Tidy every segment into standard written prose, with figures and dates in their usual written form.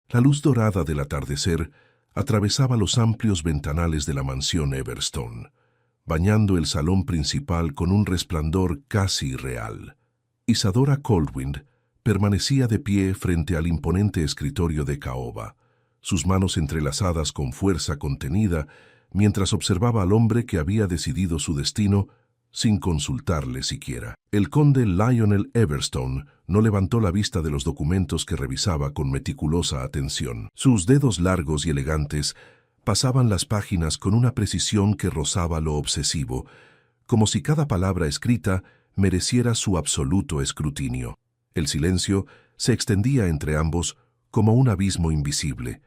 La luz dorada del atardecer atravesaba los amplios ventanales de la mansión Everstone, bañando el salón principal con un resplandor casi irreal. Isadora Coldwind permanecía de pie frente al imponente escritorio de caoba, sus manos entrelazadas con fuerza contenida, mientras observaba al hombre que había decidido su destino sin consultarle siquiera. El conde Lionel Everstone no levantó la vista de los documentos que revisaba con meticulosa atención. Sus dedos largos y elegantes pasaban las páginas con una precisión que rozaba lo obsesivo, como si cada palabra escrita mereciera su absoluto escrutinio. El silencio se extendía entre ambos como un abismo invisible,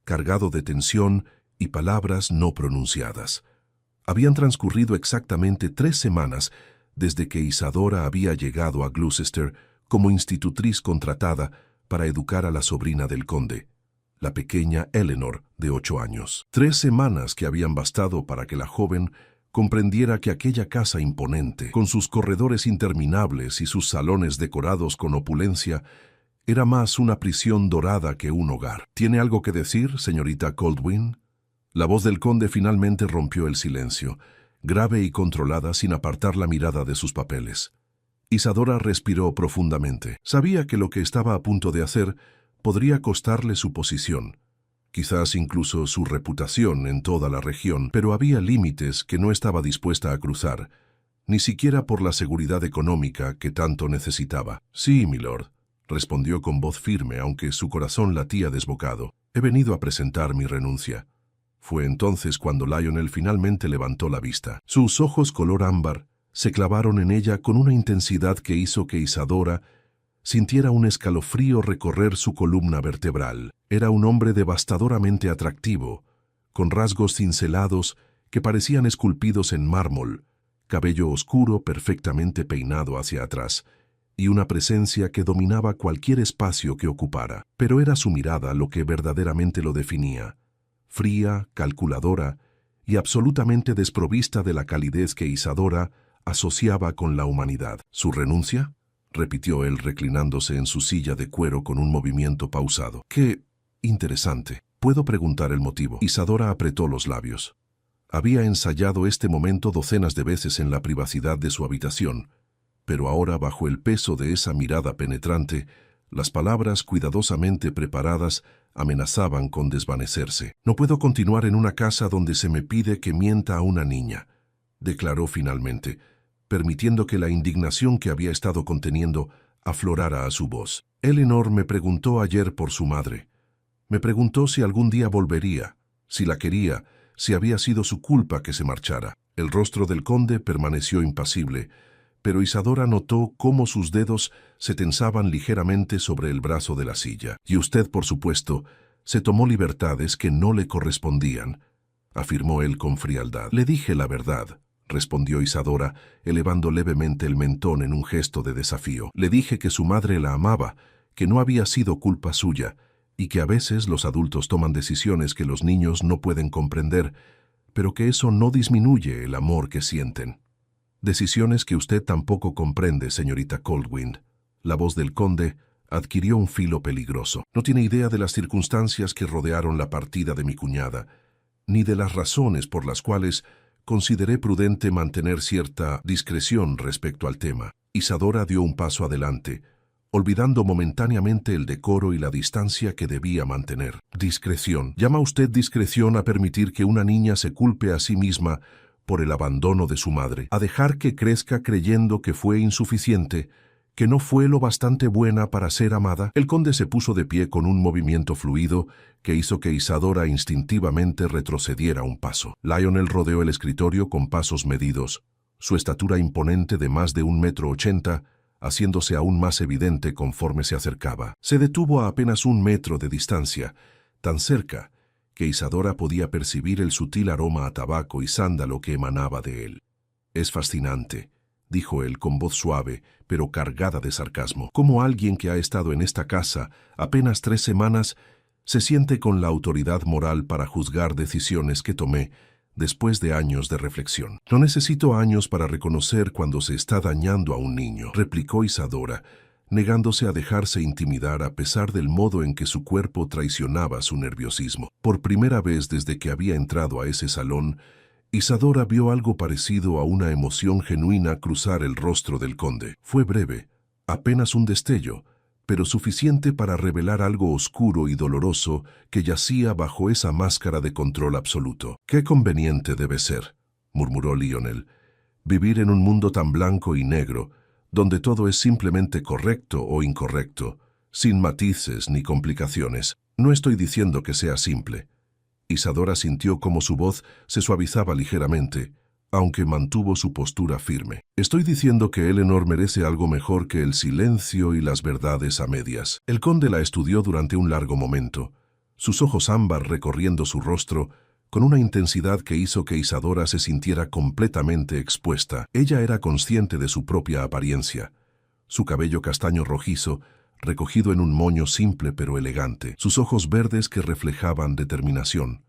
cargado de tensión y palabras no pronunciadas. Habían transcurrido exactamente 3 semanas desde que Isadora había llegado a Gloucester como institutriz contratada para educar a la sobrina del conde, la pequeña Eleanor, de 8 años. 3 semanas que habían bastado para que la joven comprendiera que aquella casa imponente, con sus corredores interminables y sus salones decorados con opulencia, era más una prisión dorada que un hogar. ¿Tiene algo que decir, señorita Coldwind? La voz del conde finalmente rompió el silencio, grave y controlada sin apartar la mirada de sus papeles. Isadora respiró profundamente. Sabía que lo que estaba a punto de hacer podría costarle su posición, quizás incluso su reputación en toda la región, pero había límites que no estaba dispuesta a cruzar, ni siquiera por la seguridad económica que tanto necesitaba. «Sí, milord», respondió con voz firme, aunque su corazón latía desbocado. «He venido a presentar mi renuncia». Fue entonces cuando Lionel finalmente levantó la vista. Sus ojos color ámbar se clavaron en ella con una intensidad que hizo que Isadora sintiera un escalofrío recorrer su columna vertebral. Era un hombre devastadoramente atractivo, con rasgos cincelados que parecían esculpidos en mármol, cabello oscuro perfectamente peinado hacia atrás, y una presencia que dominaba cualquier espacio que ocupara. Pero era su mirada lo que verdaderamente lo definía, fría, calculadora y absolutamente desprovista de la calidez que Isadora asociaba con la humanidad. ¿Su renuncia?, repitió él reclinándose en su silla de cuero con un movimiento pausado. «Qué interesante. ¿Puedo preguntar el motivo?» Isadora apretó los labios. Había ensayado este momento docenas de veces en la privacidad de su habitación, pero ahora, bajo el peso de esa mirada penetrante, las palabras cuidadosamente preparadas amenazaban con desvanecerse. «No puedo continuar en una casa donde se me pide que mienta a una niña», declaró finalmente, permitiendo que la indignación que había estado conteniendo aflorara a su voz. «Eleanor me preguntó ayer por su madre. Me preguntó si algún día volvería, si la quería, si había sido su culpa que se marchara». El rostro del conde permaneció impasible, pero Isadora notó cómo sus dedos se tensaban ligeramente sobre el brazo de la silla. «Y usted, por supuesto, se tomó libertades que no le correspondían», afirmó él con frialdad. «Le dije la verdad», respondió Isadora, elevando levemente el mentón en un gesto de desafío. «Le dije que su madre la amaba, que no había sido culpa suya, y que a veces los adultos toman decisiones que los niños no pueden comprender, pero que eso no disminuye el amor que sienten. Decisiones que usted tampoco comprende, señorita Coldwind». La voz del conde adquirió un filo peligroso. «No tiene idea de las circunstancias que rodearon la partida de mi cuñada, ni de las razones por las cuales consideré prudente mantener cierta discreción respecto al tema». Isadora dio un paso adelante, olvidando momentáneamente el decoro y la distancia que debía mantener. «Discreción. ¿Llama usted discreción a permitir que una niña se culpe a sí misma por el abandono de su madre, a dejar que crezca creyendo que fue insuficiente, que no fue lo bastante buena para ser amada?» El conde se puso de pie con un movimiento fluido que hizo que Isadora instintivamente retrocediera un paso. Lionel rodeó el escritorio con pasos medidos, su estatura imponente de más de 1,80 m, haciéndose aún más evidente conforme se acercaba. Se detuvo a apenas 1 metro de distancia, tan cerca que Isadora podía percibir el sutil aroma a tabaco y sándalo que emanaba de él. «Es fascinante», dijo él con voz suave, pero cargada de sarcasmo, «cómo alguien que ha estado en esta casa apenas 3 semanas se siente con la autoridad moral para juzgar decisiones que tomé después de años de reflexión». «No necesito años para reconocer cuando se está dañando a un niño», replicó Isadora, negándose a dejarse intimidar a pesar del modo en que su cuerpo traicionaba su nerviosismo. Por primera vez desde que había entrado a ese salón, Isadora vio algo parecido a una emoción genuina cruzar el rostro del conde. Fue breve, apenas un destello, pero suficiente para revelar algo oscuro y doloroso que yacía bajo esa máscara de control absoluto. «Qué conveniente debe ser», murmuró Lionel, «vivir en un mundo tan blanco y negro, donde todo es simplemente correcto o incorrecto, sin matices ni complicaciones. No estoy diciendo que sea simple». Isadora sintió como su voz se suavizaba ligeramente, aunque mantuvo su postura firme. «Estoy diciendo que Eleanor merece algo mejor que el silencio y las verdades a medias». El conde la estudió durante un largo momento, sus ojos ámbar recorriendo su rostro, con una intensidad que hizo que Isadora se sintiera completamente expuesta. Ella era consciente de su propia apariencia. Su cabello castaño rojizo, recogido en un moño simple pero elegante, sus ojos verdes que reflejaban determinación,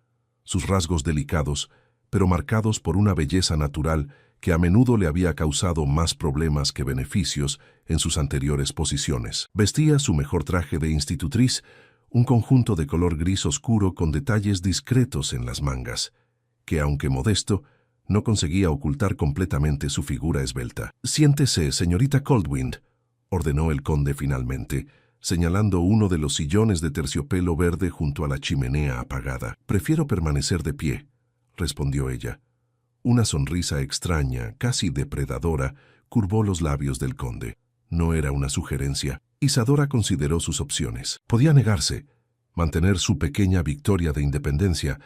sus rasgos delicados, pero marcados por una belleza natural que a menudo le había causado más problemas que beneficios en sus anteriores posiciones. Vestía su mejor traje de institutriz, un conjunto de color gris oscuro con detalles discretos en las mangas, que, aunque modesto, no conseguía ocultar completamente su figura esbelta. «Siéntese, señorita Coldwind», ordenó el conde finalmente, señalando uno de los sillones de terciopelo verde junto a la chimenea apagada. «Prefiero permanecer de pie», respondió ella. Una sonrisa extraña, casi depredadora, curvó los labios del conde. No era una sugerencia. Isadora consideró sus opciones. Podía negarse, mantener su pequeña victoria de independencia,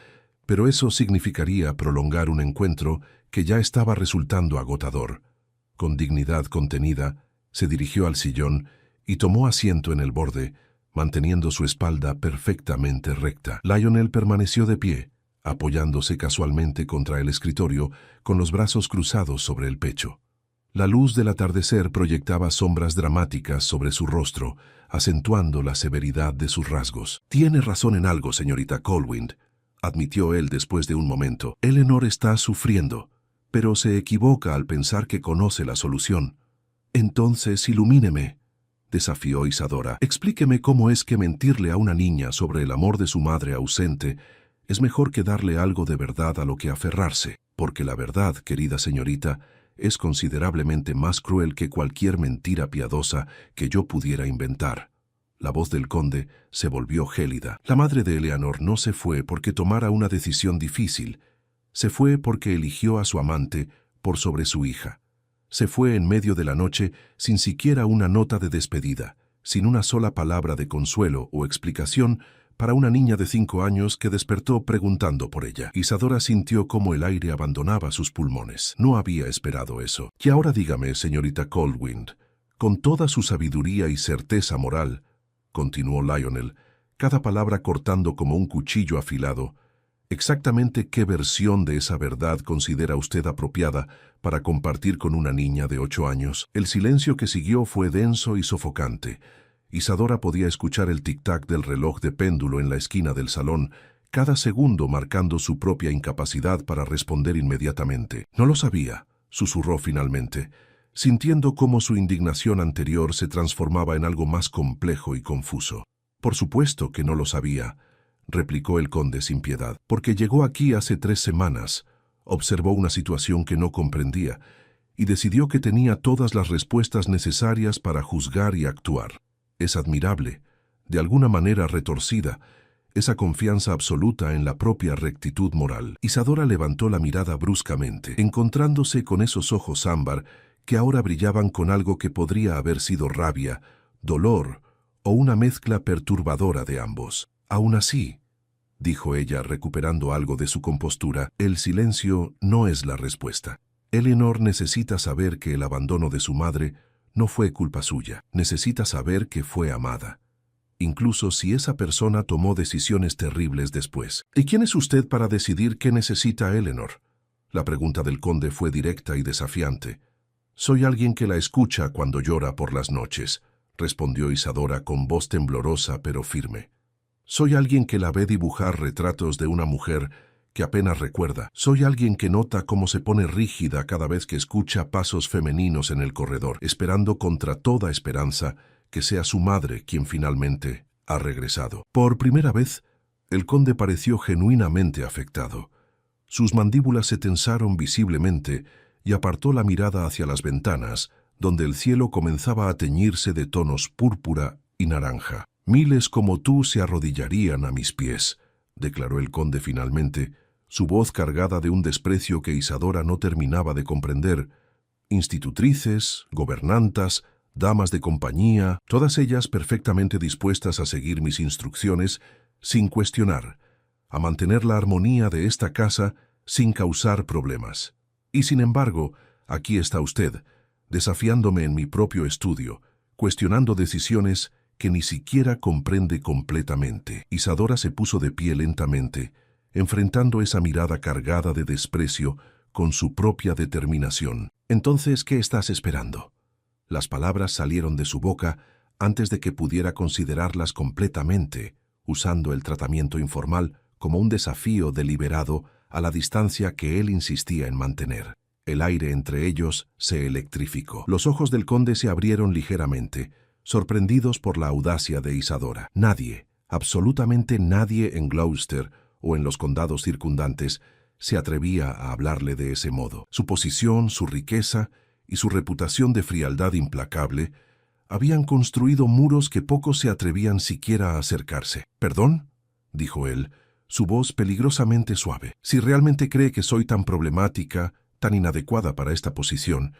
pero eso significaría prolongar un encuentro que ya estaba resultando agotador. Con dignidad contenida, se dirigió al sillón y tomó asiento en el borde, manteniendo su espalda perfectamente recta. Lionel permaneció de pie, apoyándose casualmente contra el escritorio, con los brazos cruzados sobre el pecho. La luz del atardecer proyectaba sombras dramáticas sobre su rostro, acentuando la severidad de sus rasgos. «Tiene razón en algo, señorita Colwind», admitió él después de un momento. «Eleanor está sufriendo, pero se equivoca al pensar que conoce la solución». «Entonces, ilumíneme», desafió Isadora. «Explíqueme cómo es que mentirle a una niña sobre el amor de su madre ausente es mejor que darle algo de verdad a lo que aferrarse, porque la verdad, querida señorita, es considerablemente más cruel que cualquier mentira piadosa que yo pudiera inventar». La voz del conde se volvió gélida. La madre de Eleanor no se fue porque tomara una decisión difícil. Se fue porque eligió a su amante por sobre su hija. Se fue en medio de la noche sin siquiera una nota de despedida, sin una sola palabra de consuelo o explicación para una niña de 5 años que despertó preguntando por ella. Isadora sintió cómo el aire abandonaba sus pulmones. No había esperado eso. «Y ahora dígame, señorita Coldwind, con toda su sabiduría y certeza moral», continuó Lionel, cada palabra cortando como un cuchillo afilado, «exactamente qué versión de esa verdad considera usted apropiada para compartir con una niña de 8 años». El silencio que siguió fue denso y sofocante. Isadora podía escuchar el tic-tac del reloj de péndulo en la esquina del salón, cada segundo marcando su propia incapacidad para responder inmediatamente. «No lo sabía», susurró finalmente, sintiendo cómo su indignación anterior se transformaba en algo más complejo y confuso. «Por supuesto que no lo sabía», replicó el conde sin piedad, «porque llegó aquí hace 3 semanas, observó una situación que no comprendía y decidió que tenía todas las respuestas necesarias para juzgar y actuar. Es admirable, de alguna manera retorcida, esa confianza absoluta en la propia rectitud moral». Isadora levantó la mirada bruscamente, encontrándose con esos ojos ámbar que ahora brillaban con algo que podría haber sido rabia, dolor o una mezcla perturbadora de ambos. «Aún así», dijo ella recuperando algo de su compostura, «el silencio no es la respuesta. Eleanor necesita saber que el abandono de su madre no fue culpa suya. Necesita saber que fue amada, incluso si esa persona tomó decisiones terribles después». «¿Y quién es usted para decidir qué necesita Eleanor?». La pregunta del conde fue directa y desafiante. «Soy alguien que la escucha cuando llora por las noches», respondió Isadora con voz temblorosa pero firme. «Soy alguien que la ve dibujar retratos de una mujer que apenas recuerda. Soy alguien que nota cómo se pone rígida cada vez que escucha pasos femeninos en el corredor, esperando contra toda esperanza que sea su madre quien finalmente ha regresado. Por primera vez, el conde pareció genuinamente afectado. Sus mandíbulas se tensaron visiblemente y apartó la mirada hacia las ventanas, donde el cielo comenzaba a teñirse de tonos púrpura y naranja. «Miles como tú se arrodillarían a mis pies», declaró el conde finalmente, su voz cargada de un desprecio que Isadora no terminaba de comprender. Institutrices, gobernantas, damas de compañía, todas ellas perfectamente dispuestas a seguir mis instrucciones sin cuestionar, a mantener la armonía de esta casa sin causar problemas. Y sin embargo, aquí está usted, desafiándome en mi propio estudio, cuestionando decisiones que ni siquiera comprende completamente. Isadora se puso de pie lentamente, enfrentando esa mirada cargada de desprecio con su propia determinación. «Entonces, ¿qué estás esperando?». Las palabras salieron de su boca antes de que pudiera considerarlas completamente, usando el tratamiento informal como un desafío deliberado a la distancia que él insistía en mantener. El aire entre ellos se electrificó. Los ojos del conde se abrieron ligeramente, sorprendidos por la audacia de Isadora. Nadie, absolutamente nadie en Gloucester o en los condados circundantes se atrevía a hablarle de ese modo. Su posición, su riqueza y su reputación de frialdad implacable habían construido muros que pocos se atrevían siquiera a acercarse. «¿Perdón?», dijo él, su voz peligrosamente suave. «Si realmente cree que soy tan problemática, tan inadecuada para esta posición,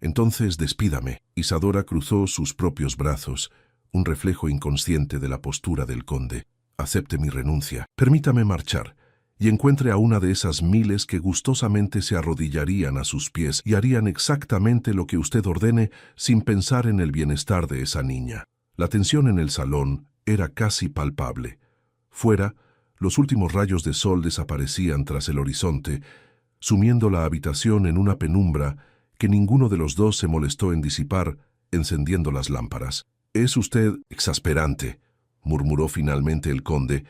entonces despídame». Isadora cruzó sus propios brazos, un reflejo inconsciente de la postura del conde. «Acepte mi renuncia. Permítame marchar y encuentre a una de esas miles que gustosamente se arrodillarían a sus pies y harían exactamente lo que usted ordene sin pensar en el bienestar de esa niña». La tensión en el salón era casi palpable. Fuera, los últimos rayos de sol desaparecían tras el horizonte, sumiendo la habitación en una penumbra que ninguno de los dos se molestó en disipar, encendiendo las lámparas. «Es usted exasperante», murmuró finalmente el conde,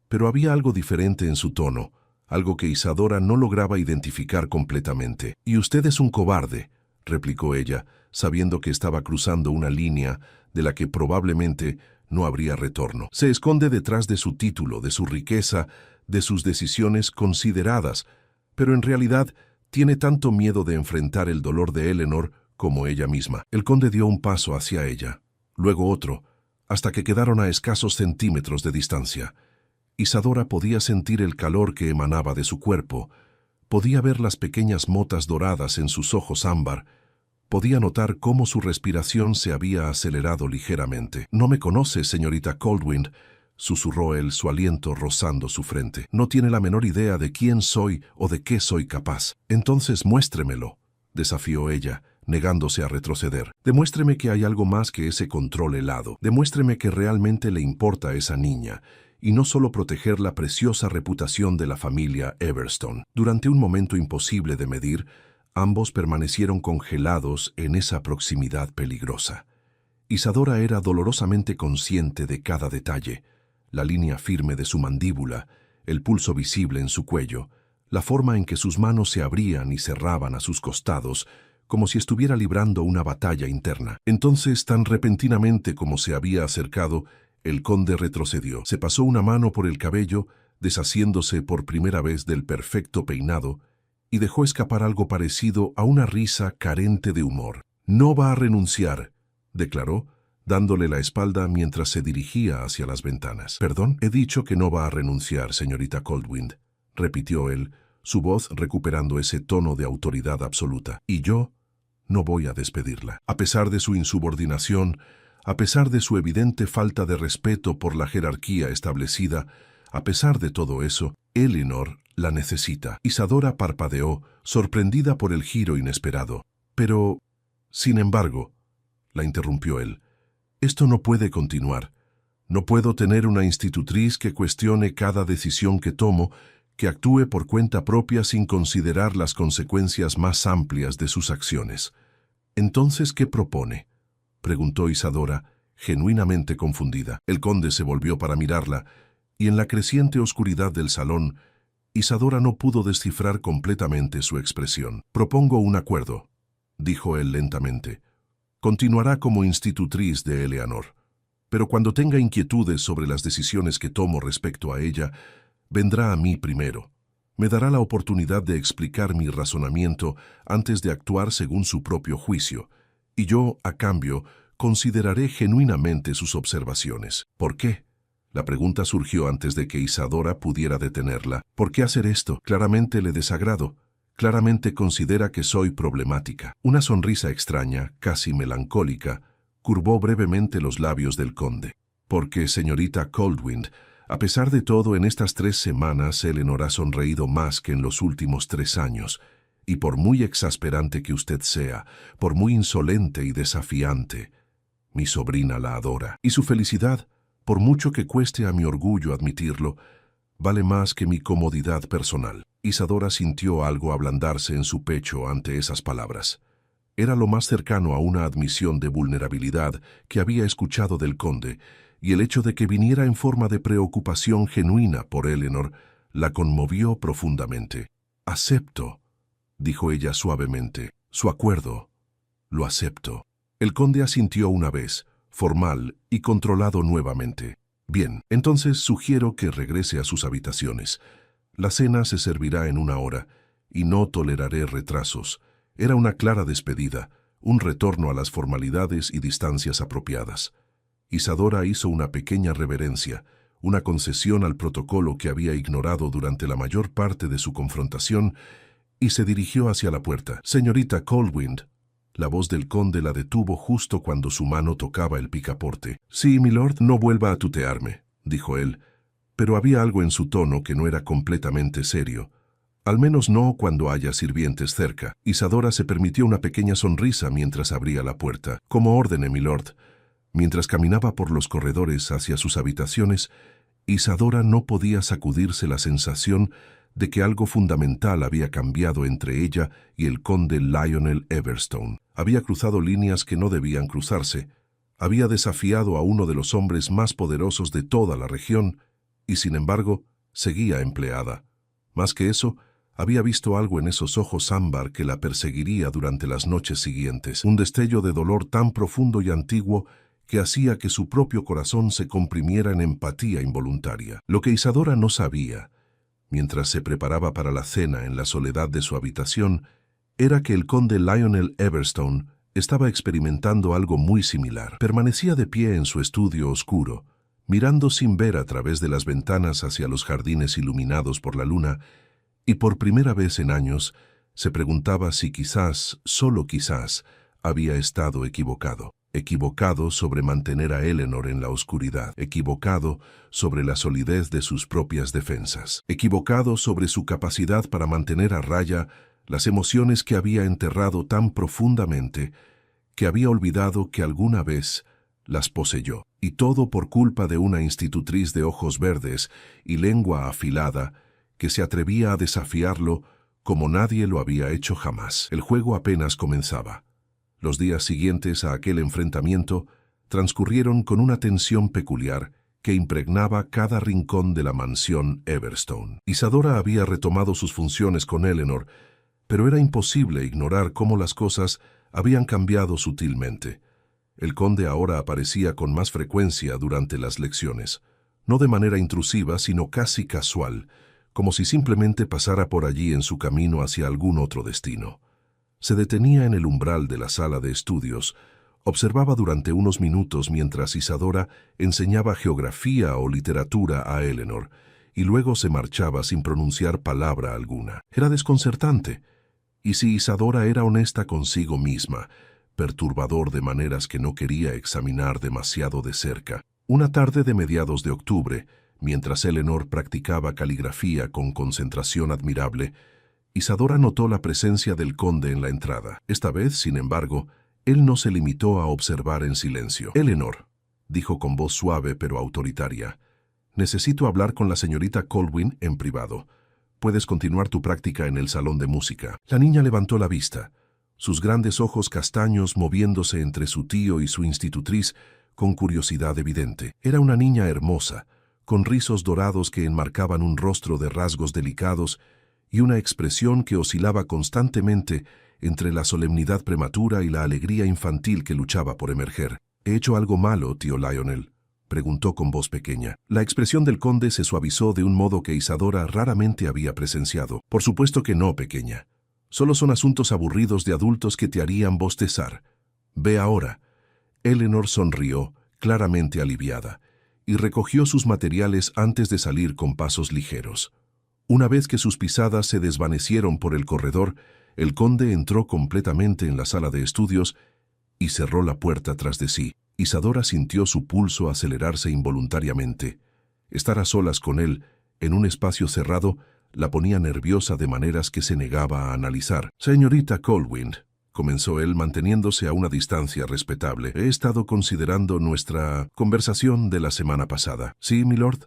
pero había algo diferente en su tono, algo que Isadora no lograba identificar completamente. «Y usted es un cobarde», replicó ella, sabiendo que estaba cruzando una línea de la que probablemente no habría retorno. «Se esconde detrás de su título, de su riqueza, de sus decisiones consideradas, pero en realidad tiene tanto miedo de enfrentar el dolor de Eleanor como ella misma». El conde dio un paso hacia ella, luego otro, hasta que quedaron a escasos centímetros de distancia. Isadora podía sentir el calor que emanaba de su cuerpo, podía ver las pequeñas motas doradas en sus ojos ámbar, podía notar cómo su respiración se había acelerado ligeramente. «No me conoce, señorita Coldwind», susurró él, su aliento rozando su frente. «No tiene la menor idea de quién soy o de qué soy capaz». «Entonces muéstremelo», desafió ella, negándose a retroceder. «Demuéstreme que hay algo más que ese control helado. Demuéstreme que realmente le importa a esa niña, y no solo proteger la preciosa reputación de la familia Everstone». Durante un momento imposible de medir, ambos permanecieron congelados en esa proximidad peligrosa. Isadora era dolorosamente consciente de cada detalle: la línea firme de su mandíbula, el pulso visible en su cuello, la forma en que sus manos se abrían y cerraban a sus costados, como si estuviera librando una batalla interna. Entonces, tan repentinamente como se había acercado, el conde retrocedió. Se pasó una mano por el cabello, deshaciéndose por primera vez del perfecto peinado, y dejó escapar algo parecido a una risa carente de humor. «No va a renunciar», declaró, dándole la espalda mientras se dirigía hacia las ventanas. «¿Perdón? He dicho que no va a renunciar, señorita Coldwind», repitió él, su voz recuperando ese tono de autoridad absoluta. «Y yo no voy a despedirla. A pesar de su insubordinación, a pesar de su evidente falta de respeto por la jerarquía establecida, a pesar de todo eso, Eleanor la necesita». Isadora parpadeó, sorprendida por el giro inesperado. «Pero, sin embargo», la interrumpió él, «esto no puede continuar. No puedo tener una institutriz que cuestione cada decisión que tomo, que actúe por cuenta propia sin considerar las consecuencias más amplias de sus acciones». «¿Entonces qué propone?», preguntó Isadora, genuinamente confundida. El conde se volvió para mirarla, y en la creciente oscuridad del salón, Isadora no pudo descifrar completamente su expresión. «Propongo un acuerdo», dijo él lentamente. Continuará como institutriz de Eleanor. Pero cuando tenga inquietudes sobre las decisiones que tomo respecto a ella, vendrá a mí primero. Me dará la oportunidad de explicar mi razonamiento antes de actuar según su propio juicio, y yo, a cambio, consideraré genuinamente sus observaciones. ¿Por qué? La pregunta surgió antes de que Isadora pudiera detenerla. ¿Por qué hacer esto? Claramente le desagrado. Claramente considera que soy problemática. Una sonrisa extraña, casi melancólica, curvó brevemente los labios del conde. Porque, señorita Coldwind, a pesar de todo, en estas 3 semanas Eleanor ha sonreído más que en los últimos 3 años, y por muy exasperante que usted sea, por muy insolente y desafiante, mi sobrina la adora. Y su felicidad, por mucho que cueste a mi orgullo admitirlo, vale más que mi comodidad personal. Isadora sintió algo ablandarse en su pecho ante esas palabras. Era lo más cercano a una admisión de vulnerabilidad que había escuchado del conde, y el hecho de que viniera en forma de preocupación genuina por Eleanor la conmovió profundamente. «Acepto», dijo ella suavemente, «su acuerdo. Lo acepto». El conde asintió una vez, formal y controlado nuevamente. «Bien, entonces sugiero que regrese a sus habitaciones. La cena se servirá en 1 hora, y no toleraré retrasos». Era una clara despedida, un retorno a las formalidades y distancias apropiadas. Isadora hizo una pequeña reverencia, una concesión al protocolo que había ignorado durante la mayor parte de su confrontación, y se dirigió hacia la puerta. «Señorita Coldwind». La voz del conde la detuvo justo cuando su mano tocaba el picaporte. «Sí, milord, no vuelva a tutearme», dijo él, pero había algo en su tono que no era completamente serio. Al menos no cuando haya sirvientes cerca. Isadora se permitió una pequeña sonrisa mientras abría la puerta. «Como ordene, milord». Mientras caminaba por los corredores hacia sus habitaciones, Isadora no podía sacudirse la sensación de que algo fundamental había cambiado entre ella y el conde Lionel Everstone. Había cruzado líneas que no debían cruzarse, había desafiado a uno de los hombres más poderosos de toda la región, y sin embargo, seguía empleada. Más que eso, había visto algo en esos ojos ámbar que la perseguiría durante las noches siguientes, un destello de dolor tan profundo y antiguo que hacía que su propio corazón se comprimiera en empatía involuntaria. Lo que Isadora no sabía, mientras se preparaba para la cena en la soledad de su habitación, era que el conde Lionel Everstone estaba experimentando algo muy similar. Permanecía de pie en su estudio oscuro, mirando sin ver a través de las ventanas hacia los jardines iluminados por la luna, y por primera vez en años se preguntaba si quizás, solo quizás, había estado equivocado. Equivocado sobre mantener a Eleanor en la oscuridad, equivocado sobre la solidez de sus propias defensas, equivocado sobre su capacidad para mantener a raya las emociones que había enterrado tan profundamente que había olvidado que alguna vez las poseyó. Y todo por culpa de una institutriz de ojos verdes y lengua afilada que se atrevía a desafiarlo como nadie lo había hecho jamás. El juego apenas comenzaba. Los días siguientes a aquel enfrentamiento transcurrieron con una tensión peculiar que impregnaba cada rincón de la mansión Everstone. Isadora había retomado sus funciones con Eleanor, pero era imposible ignorar cómo las cosas habían cambiado sutilmente. El conde ahora aparecía con más frecuencia durante las lecciones, no de manera intrusiva, sino casi casual, como si simplemente pasara por allí en su camino hacia algún otro destino. Se detenía en el umbral de la sala de estudios, observaba durante unos minutos mientras Isadora enseñaba geografía o literatura a Eleanor, y luego se marchaba sin pronunciar palabra alguna. Era desconcertante, y si Isadora era honesta consigo misma, perturbador de maneras que no quería examinar demasiado de cerca. Una tarde de mediados de octubre, mientras Eleanor practicaba caligrafía con concentración admirable, Isadora notó la presencia del conde en la entrada. Esta vez, sin embargo, él no se limitó a observar en silencio. «Eleanor», dijo con voz suave pero autoritaria, «necesito hablar con la señorita Coldwind en privado. Puedes continuar tu práctica en el salón de música». La niña levantó la vista, sus grandes ojos castaños moviéndose entre su tío y su institutriz con curiosidad evidente. Era una niña hermosa, con rizos dorados que enmarcaban un rostro de rasgos delicados y una expresión que oscilaba constantemente entre la solemnidad prematura y la alegría infantil que luchaba por emerger. ¿He hecho algo malo, tío Lionel?, preguntó con voz pequeña. La expresión del conde se suavizó de un modo que Isadora raramente había presenciado. Por supuesto que no, pequeña. Solo son asuntos aburridos de adultos que te harían bostezar. Ve ahora. Eleanor sonrió, claramente aliviada, y recogió sus materiales antes de salir con pasos ligeros. Una vez que sus pisadas se desvanecieron por el corredor, el conde entró completamente en la sala de estudios y cerró la puerta tras de sí. Isadora sintió su pulso acelerarse involuntariamente. Estar a solas con él, en un espacio cerrado, la ponía nerviosa de maneras que se negaba a analizar. «Señorita Colwind», comenzó él manteniéndose a una distancia respetable, «he estado considerando nuestra conversación de la semana pasada». «Sí, milord»,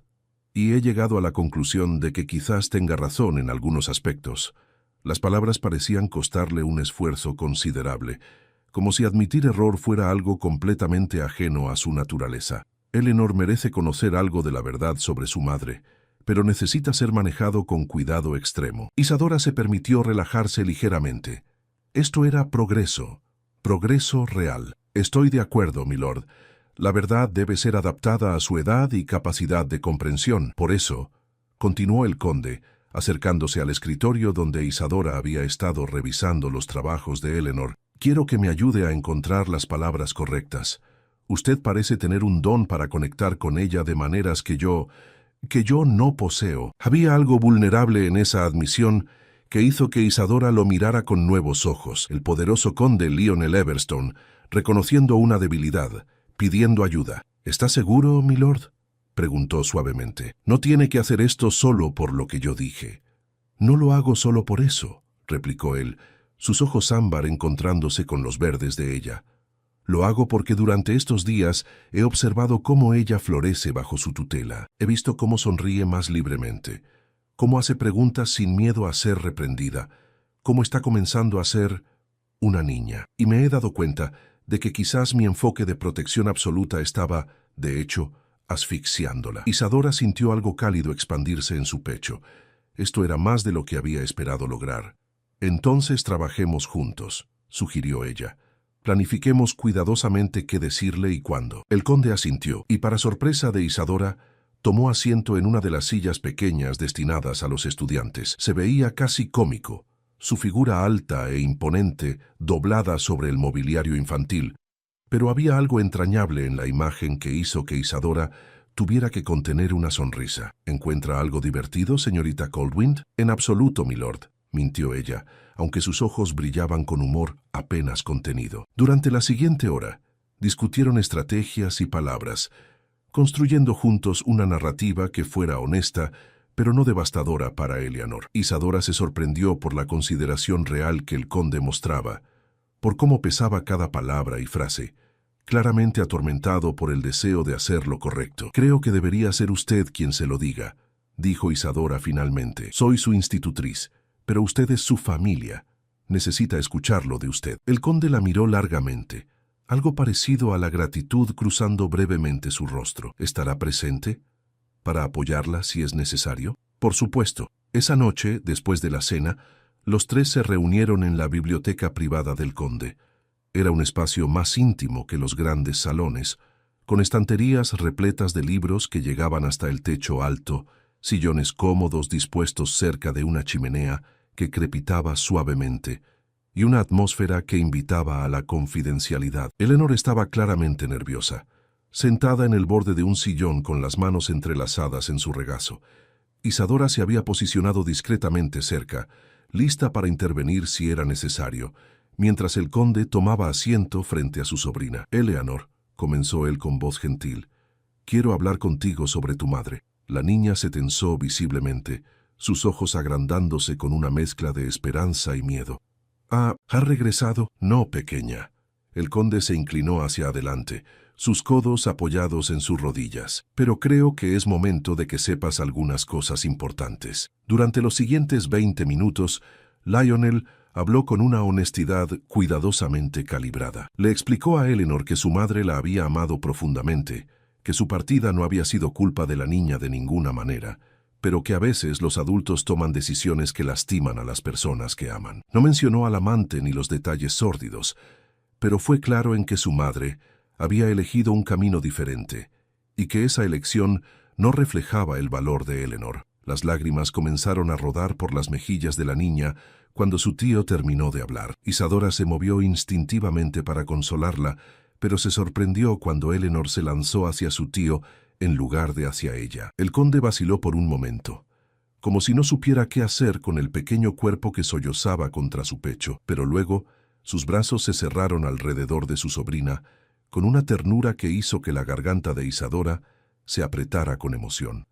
y he llegado a la conclusión de que quizás tenga razón en algunos aspectos. Las palabras parecían costarle un esfuerzo considerable, como si admitir error fuera algo completamente ajeno a su naturaleza. Eleanor merece conocer algo de la verdad sobre su madre, pero necesita ser manejado con cuidado extremo. Isadora se permitió relajarse ligeramente. Esto era progreso real. «Estoy de acuerdo, milord. La verdad debe ser adaptada a su edad y capacidad de comprensión. Por eso», continuó el conde, acercándose al escritorio donde Isadora había estado revisando los trabajos de Eleanor, «quiero que me ayude a encontrar las palabras correctas. Usted parece tener un don para conectar con ella de maneras que yo no poseo». Había algo vulnerable en esa admisión que hizo que Isadora lo mirara con nuevos ojos. El poderoso conde Lionel Everstone, reconociendo una debilidad, pidiendo ayuda. «¿Está seguro, milord?», preguntó suavemente. «No tiene que hacer esto solo por lo que yo dije». «No lo hago solo por eso», replicó él, sus ojos ámbar encontrándose con los verdes de ella. «Lo hago porque durante estos días he observado cómo ella florece bajo su tutela. He visto cómo sonríe más libremente, cómo hace preguntas sin miedo a ser reprendida, cómo está comenzando a ser una niña. Y me he dado cuenta de que quizás mi enfoque de protección absoluta estaba, de hecho, asfixiándola». Isadora sintió algo cálido expandirse en su pecho. Esto era más de lo que había esperado lograr. «Entonces trabajemos juntos», sugirió ella. «Planifiquemos cuidadosamente qué decirle y cuándo». El conde asintió, y para sorpresa de Isadora, tomó asiento en una de las sillas pequeñas destinadas a los estudiantes. Se veía casi cómico, su figura alta e imponente doblada sobre el mobiliario infantil, pero había algo entrañable en la imagen que hizo que Isadora tuviera que contener una sonrisa. «¿Encuentra algo divertido, señorita Colwind?» «En absoluto, milord», mintió ella, aunque sus ojos brillaban con humor apenas contenido. Durante la siguiente hora, discutieron estrategias y palabras, construyendo juntos una narrativa que fuera honesta, pero no devastadora para Eleanor. Isadora se sorprendió por la consideración real que el conde mostraba, por cómo pesaba cada palabra y frase, claramente atormentado por el deseo de hacer lo correcto. «Creo que debería ser usted quien se lo diga», dijo Isadora finalmente. «Soy su institutriz, pero usted es su familia. Necesita escucharlo de usted». El conde la miró largamente, algo parecido a la gratitud cruzando brevemente su rostro. «¿Estará presente para apoyarla si es necesario?» «Por supuesto». Esa noche, después de la cena, los tres se reunieron en la biblioteca privada del conde. Era un espacio más íntimo que los grandes salones, con estanterías repletas de libros que llegaban hasta el techo alto, sillones cómodos dispuestos cerca de una chimenea que crepitaba suavemente, y una atmósfera que invitaba a la confidencialidad. Eleanor estaba claramente nerviosa, sentada en el borde de un sillón con las manos entrelazadas en su regazo. Isadora se había posicionado discretamente cerca, lista para intervenir si era necesario, mientras el conde tomaba asiento frente a su sobrina. «Eleanor», comenzó él con voz gentil, «quiero hablar contigo sobre tu madre». La niña se tensó visiblemente, sus ojos agrandándose con una mezcla de esperanza y miedo. «¿Ha regresado?» «No, pequeña». El conde se inclinó hacia adelante, sus codos apoyados en sus rodillas. «Pero creo que es momento de que sepas algunas cosas importantes». Durante los siguientes 20 minutos, Lionel habló con una honestidad cuidadosamente calibrada. Le explicó a Eleanor que su madre la había amado profundamente, que su partida no había sido culpa de la niña de ninguna manera, pero que a veces los adultos toman decisiones que lastiman a las personas que aman. No mencionó al amante ni los detalles sórdidos, pero fue claro en que su madre había elegido un camino diferente, y que esa elección no reflejaba el valor de Eleanor. Las lágrimas comenzaron a rodar por las mejillas de la niña cuando su tío terminó de hablar. Isadora se movió instintivamente para consolarla, pero se sorprendió cuando Eleanor se lanzó hacia su tío en lugar de hacia ella. El conde vaciló por un momento, como si no supiera qué hacer con el pequeño cuerpo que sollozaba contra su pecho, pero luego sus brazos se cerraron alrededor de su sobrina, con una ternura que hizo que la garganta de Isadora se apretara con emoción.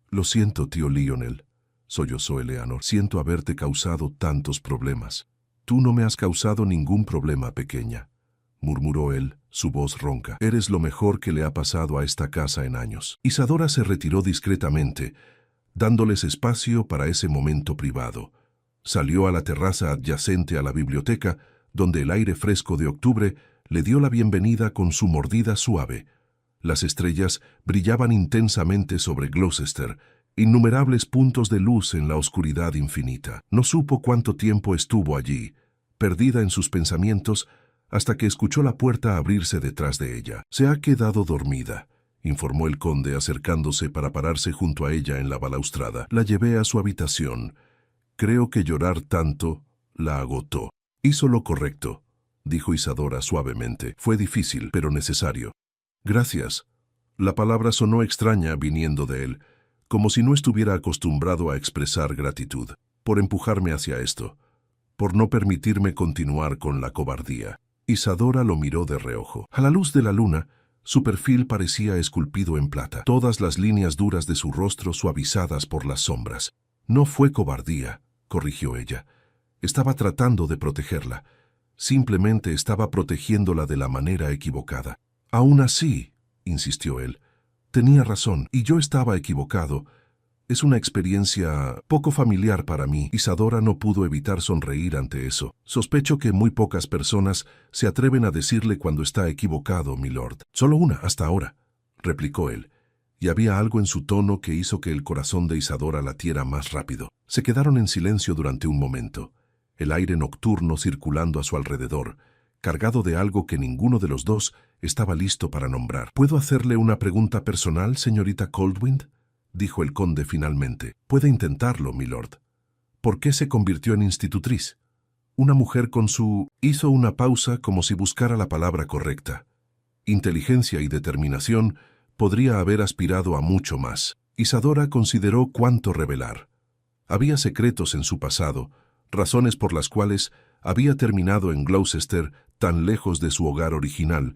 «Lo siento, tío Lionel», sollozó Eleanor. «Siento haberte causado tantos problemas». «Tú no me has causado ningún problema, pequeña», murmuró él, su voz ronca. «Eres lo mejor que le ha pasado a esta casa en años». Isadora se retiró discretamente, dándoles espacio para ese momento privado. Salió a la terraza adyacente a la biblioteca, donde el aire fresco de octubre le dio la bienvenida con su mordida suave. Las estrellas brillaban intensamente sobre Gloucester, innumerables puntos de luz en la oscuridad infinita. No supo cuánto tiempo estuvo allí, perdida en sus pensamientos, hasta que escuchó la puerta abrirse detrás de ella. «Se ha quedado dormida», informó el conde acercándose para pararse junto a ella en la balaustrada. «La llevé a su habitación. Creo que llorar tanto la agotó». «Hizo lo correcto», dijo Isadora suavemente. «Fue difícil, pero necesario». «Gracias». La palabra sonó extraña viniendo de él, como si no estuviera acostumbrado a expresar gratitud. «Por empujarme hacia esto, por no permitirme continuar con la cobardía». Isadora lo miró de reojo. A la luz de la luna, su perfil parecía esculpido en plata, todas las líneas duras de su rostro suavizadas por las sombras. «No fue cobardía», corrigió ella. «Estaba tratando de protegerla. Simplemente estaba protegiéndola de la manera equivocada». «Aún así», insistió él, «tenía razón, y yo estaba equivocado. Es una experiencia poco familiar para mí». Isadora no pudo evitar sonreír ante eso. «Sospecho que muy pocas personas se atreven a decirle cuando está equivocado, milord». «Solo una, hasta ahora», replicó él, y había algo en su tono que hizo que el corazón de Isadora latiera más rápido. Se quedaron en silencio durante un momento, el aire nocturno circulando a su alrededor, cargado de algo que ninguno de los dos estaba listo para nombrar. «¿Puedo hacerle una pregunta personal, señorita Coldwind?», dijo el conde finalmente. «Puede intentarlo, milord. ¿Por qué se convirtió en institutriz? Una mujer con su...». Hizo una pausa como si buscara la palabra correcta. Inteligencia y determinación podría haber aspirado a mucho más. Isadora consideró cuánto revelar. Había secretos en su pasado, razones por las cuales había terminado en Gloucester tan lejos de su hogar original,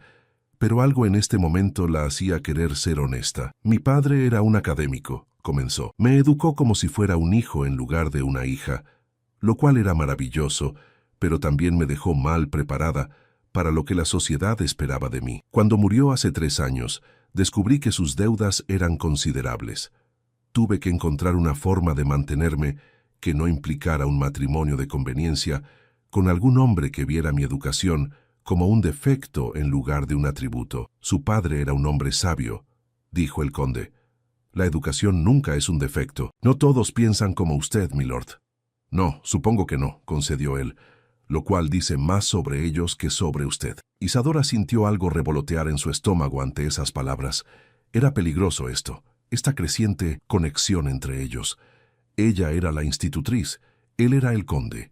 pero algo en este momento la hacía querer ser honesta. «Mi padre era un académico», comenzó. «Me educó como si fuera un hijo en lugar de una hija, lo cual era maravilloso, pero también me dejó mal preparada para lo que la sociedad esperaba de mí. Cuando murió hace 3 años, descubrí que sus deudas eran considerables. Tuve que encontrar una forma de mantenerme que no implicara un matrimonio de conveniencia con algún hombre que viera mi educación como un defecto en lugar de un atributo. Su padre era un hombre sabio», dijo el conde. «La educación nunca es un defecto. No todos piensan como usted, milord». «No, supongo que no», concedió él, «lo cual dice más sobre ellos que sobre usted». Isadora sintió algo revolotear en su estómago ante esas palabras. Era peligroso esto, esta creciente conexión entre ellos. Ella era la institutriz, él era el conde.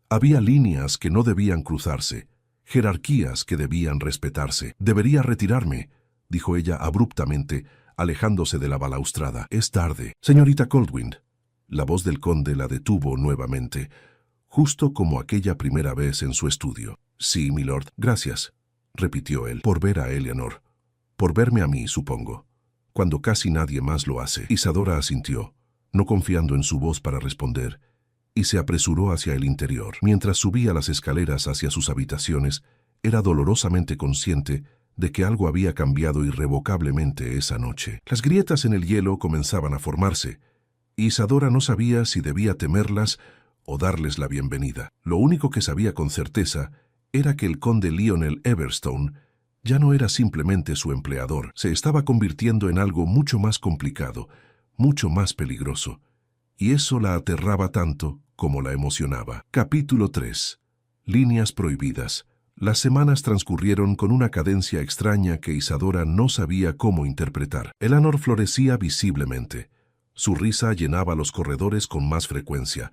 Había líneas que no debían cruzarse, jerarquías que debían respetarse. «Debería retirarme», dijo ella abruptamente, alejándose de la balaustrada. «Es tarde». «Señorita Coldwind». La voz del conde la detuvo nuevamente, justo como aquella primera vez en su estudio. «Sí, milord». «Gracias», repitió él, «por ver a Eleanor. Por verme a mí, supongo, cuando casi nadie más lo hace». Isadora asintió, no confiando en su voz para responder, y se apresuró hacia el interior. Mientras subía las escaleras hacia sus habitaciones, era dolorosamente consciente de que algo había cambiado irrevocablemente esa noche. Las grietas en el hielo comenzaban a formarse, y Isadora no sabía si debía temerlas o darles la bienvenida. Lo único que sabía con certeza era que el conde Lionel Everstone ya no era simplemente su empleador, se estaba convirtiendo en algo mucho más complicado, mucho más peligroso, y eso la aterraba tanto como la emocionaba. Capítulo 3. Líneas prohibidas. Las semanas transcurrieron con una cadencia extraña que Isadora no sabía cómo interpretar. Eleanor florecía visiblemente. Su risa llenaba los corredores con más frecuencia,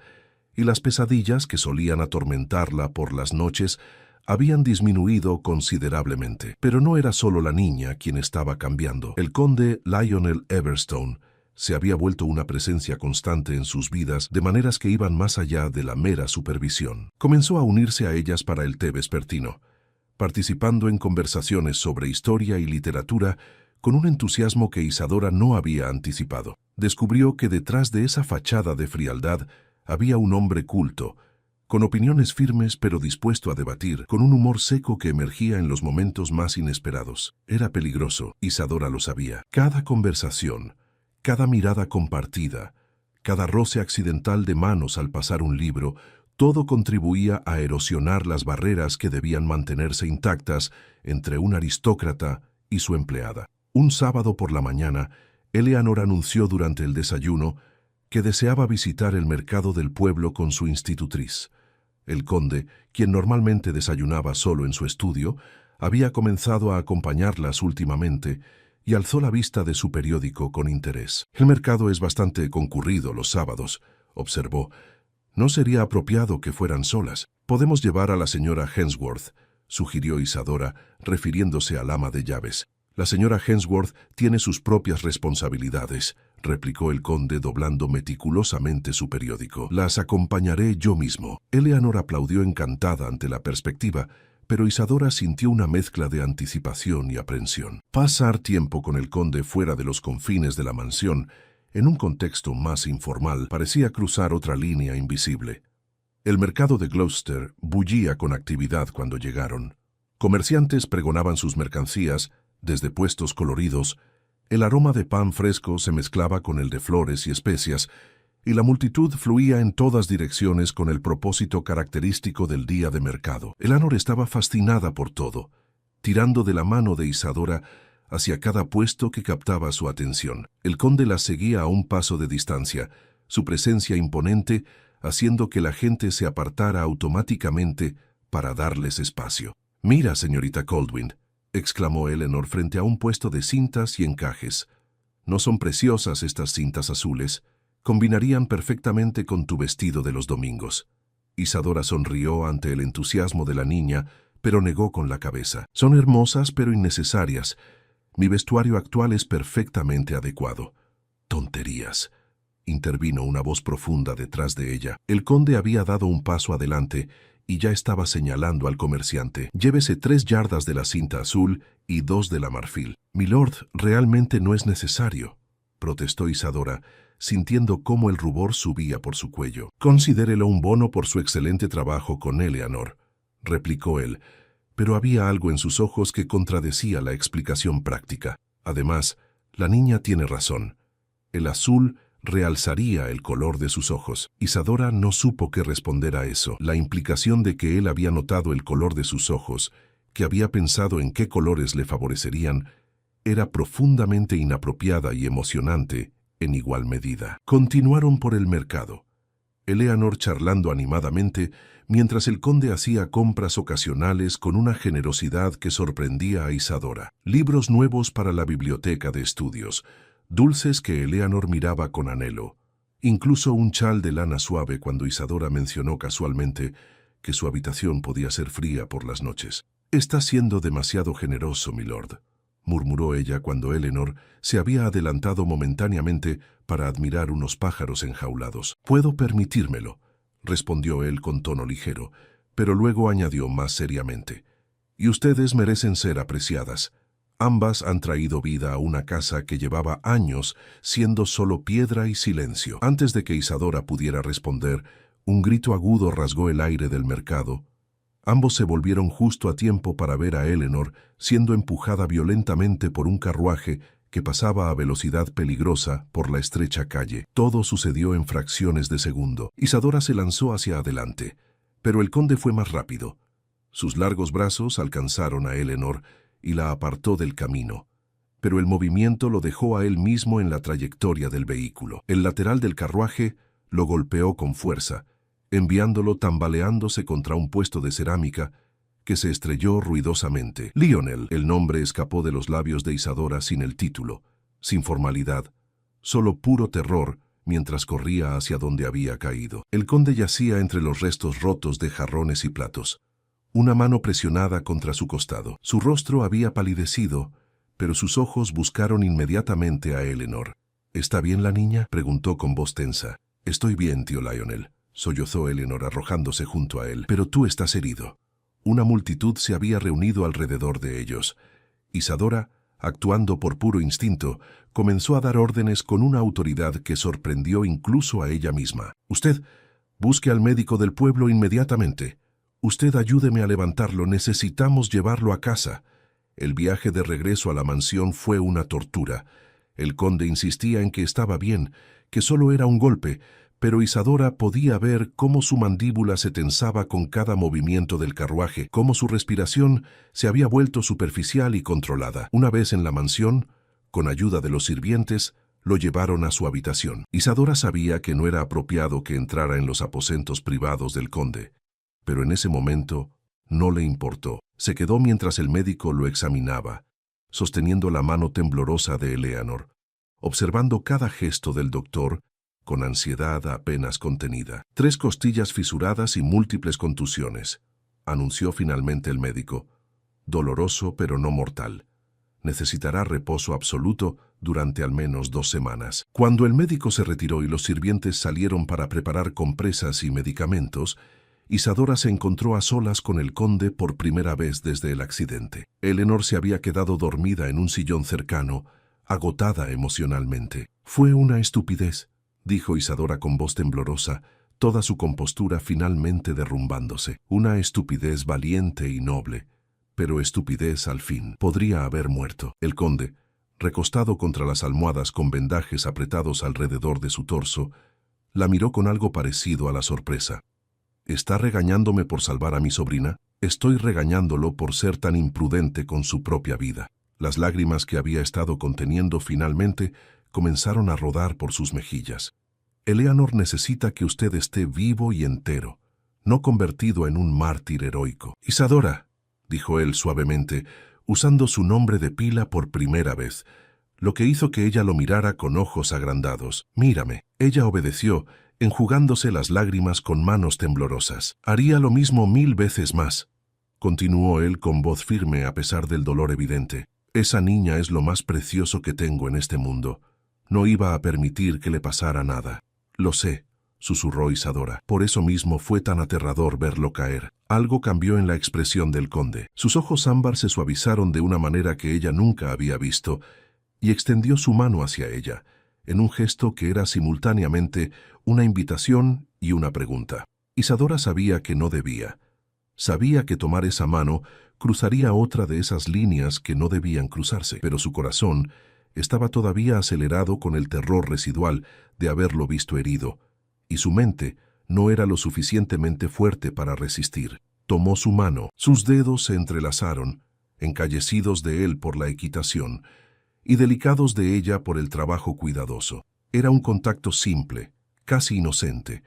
y las pesadillas que solían atormentarla por las noches habían disminuido considerablemente. Pero no era solo la niña quien estaba cambiando. El conde Lionel Everstone se había vuelto una presencia constante en sus vidas de maneras que iban más allá de la mera supervisión. Comenzó a unirse a ellas para el té vespertino, participando en conversaciones sobre historia y literatura con un entusiasmo que Isadora no había anticipado. Descubrió que detrás de esa fachada de frialdad había un hombre culto, con opiniones firmes pero dispuesto a debatir, con un humor seco que emergía en los momentos más inesperados. Era peligroso, Isadora lo sabía. Cada conversación, cada mirada compartida, cada roce accidental de manos al pasar un libro, todo contribuía a erosionar las barreras que debían mantenerse intactas entre un aristócrata y su empleada. Un sábado por la mañana, Eleanor anunció durante el desayuno que deseaba visitar el mercado del pueblo con su institutriz. El conde, quien normalmente desayunaba solo en su estudio, había comenzado a acompañarlas últimamente y alzó la vista de su periódico con interés. «El mercado es bastante concurrido los sábados», observó. «No sería apropiado que fueran solas. Podemos llevar a la señora Hensworth», sugirió Isadora, refiriéndose al ama de llaves. «La señora Hensworth tiene sus propias responsabilidades», replicó el conde doblando meticulosamente su periódico. «Las acompañaré yo mismo». Eleanor aplaudió encantada ante la perspectiva, pero Isadora sintió una mezcla de anticipación y aprensión. Pasar tiempo con el conde fuera de los confines de la mansión, en un contexto más informal, parecía cruzar otra línea invisible. El mercado de Gloucester bullía con actividad cuando llegaron. Comerciantes pregonaban sus mercancías, desde puestos coloridos. El aroma de pan fresco se mezclaba con el de flores y especias, y la multitud fluía en todas direcciones con el propósito característico del día de mercado. Eleanor estaba fascinada por todo, tirando de la mano de Isadora hacia cada puesto que captaba su atención. El conde la seguía a un paso de distancia, su presencia imponente haciendo que la gente se apartara automáticamente para darles espacio. «Mira, señorita Coldwind», exclamó Eleanor frente a un puesto de cintas y encajes. «¿No son preciosas estas cintas azules? Combinarían perfectamente con tu vestido de los domingos». Isadora sonrió ante el entusiasmo de la niña, pero negó con la cabeza. «Son hermosas pero innecesarias. Mi vestuario actual es perfectamente adecuado». «Tonterías», intervino una voz profunda detrás de ella. El conde había dado un paso adelante y ya estaba señalando al comerciante. «Llévese 3 yardas de la cinta azul y 2 de la marfil». «Milord, realmente no es necesario», protestó Isadora, sintiendo cómo el rubor subía por su cuello. «Considérelo un bono por su excelente trabajo con Eleanor», replicó él, pero había algo en sus ojos que contradecía la explicación práctica. Además, la niña tiene razón. El azul realzaría el color de sus ojos. Isadora no supo qué responder a eso. La implicación de que él había notado el color de sus ojos, que había pensado en qué colores le favorecerían, era profundamente inapropiada y emocionante en igual medida. Continuaron por el mercado, Eleanor charlando animadamente, mientras el conde hacía compras ocasionales con una generosidad que sorprendía a Isadora. Libros nuevos para la biblioteca de estudios, dulces que Eleanor miraba con anhelo, incluso un chal de lana suave cuando Isadora mencionó casualmente que su habitación podía ser fría por las noches. «Está siendo demasiado generoso, milord», murmuró ella cuando Eleanor se había adelantado momentáneamente para admirar unos pájaros enjaulados. «Puedo permitírmelo», respondió él con tono ligero, pero luego añadió más seriamente. «Y ustedes merecen ser apreciadas. Ambas han traído vida a una casa que llevaba años siendo solo piedra y silencio». Antes de que Isadora pudiera responder, un grito agudo rasgó el aire del mercado. Ambos se volvieron justo a tiempo para ver a Eleanor siendo empujada violentamente por un carruaje que pasaba a velocidad peligrosa por la estrecha calle. Todo sucedió en fracciones de segundo. Isadora se lanzó hacia adelante, pero el conde fue más rápido. Sus largos brazos alcanzaron a Eleanor y la apartó del camino. pero el movimiento lo dejó a él mismo en la trayectoria del vehículo. El lateral del carruaje lo golpeó con fuerza, enviándolo tambaleándose contra un puesto de cerámica que se estrelló ruidosamente. Lionel, el nombre escapó de los labios de Isadora sin el título, sin formalidad, solo puro terror mientras corría hacia donde había caído. El conde yacía entre los restos rotos de jarrones y platos, una mano presionada contra su costado. Su rostro había palidecido, pero sus ojos buscaron inmediatamente a Eleanor. ¿Está bien la niña?, preguntó con voz tensa. Estoy bien, tío Lionel, sollozó Eleanor arrojándose junto a él. Pero tú estás herido. Una multitud se había reunido alrededor de ellos. Isadora, actuando por puro instinto, comenzó a dar órdenes con una autoridad que sorprendió incluso a ella misma. Usted, busque al médico del pueblo inmediatamente. Usted ayúdeme a levantarlo, necesitamos llevarlo a casa. El viaje de regreso a la mansión fue una tortura. El conde insistía en que estaba bien, que solo era un golpe, pero Isadora podía ver cómo su mandíbula se tensaba con cada movimiento del carruaje, cómo su respiración se había vuelto superficial y controlada. Una vez en la mansión, con ayuda de los sirvientes, lo llevaron a su habitación. Isadora sabía que no era apropiado que entrara en los aposentos privados del conde, pero en ese momento no le importó. Se quedó mientras el médico lo examinaba, sosteniendo la mano temblorosa de Eleanor, observando cada gesto del doctor con ansiedad apenas contenida. 3 costillas fisuradas y múltiples contusiones, anunció finalmente el médico. Doloroso, pero no mortal. Necesitará reposo absoluto durante al menos 2 semanas. Cuando el médico se retiró y los sirvientes salieron para preparar compresas y medicamentos, Isadora se encontró a solas con el conde por primera vez desde el accidente. Eleanor se había quedado dormida en un sillón cercano, agotada emocionalmente. Fue una estupidez, dijo Isadora con voz temblorosa, toda su compostura finalmente derrumbándose. Una estupidez valiente y noble, pero estupidez al fin. Podría haber muerto. El conde, recostado contra las almohadas con vendajes apretados alrededor de su torso, la miró con algo parecido a la sorpresa. ¿Está regañándome por salvar a mi sobrina? Estoy regañándolo por ser tan imprudente con su propia vida. Las lágrimas que había estado conteniendo finalmente comenzaron a rodar por sus mejillas. Eleanor necesita que usted esté vivo y entero, no convertido en un mártir heroico. Isadora, dijo él suavemente, usando su nombre de pila por primera vez, lo que hizo que ella lo mirara con ojos agrandados. Mírame. Ella obedeció, enjugándose las lágrimas con manos temblorosas. Haría lo mismo 1000 veces más, continuó él con voz firme a pesar del dolor evidente. Esa niña es lo más precioso que tengo en este mundo. No iba a permitir que le pasara nada. Lo sé, susurró Isadora. Por eso mismo fue tan aterrador verlo caer. Algo cambió en la expresión del conde. Sus ojos ámbar se suavizaron de una manera que ella nunca había visto, y extendió su mano hacia ella, en un gesto que era simultáneamente una invitación y una pregunta. Isadora sabía que no debía. Sabía que tomar esa mano cruzaría otra de esas líneas que no debían cruzarse, pero su corazón estaba todavía acelerado con el terror residual de haberlo visto herido, y su mente no era lo suficientemente fuerte para resistir. Tomó su mano, sus dedos se entrelazaron, encallecidos de él por la equitación, y delicados de ella por el trabajo cuidadoso. Era un contacto simple, casi inocente,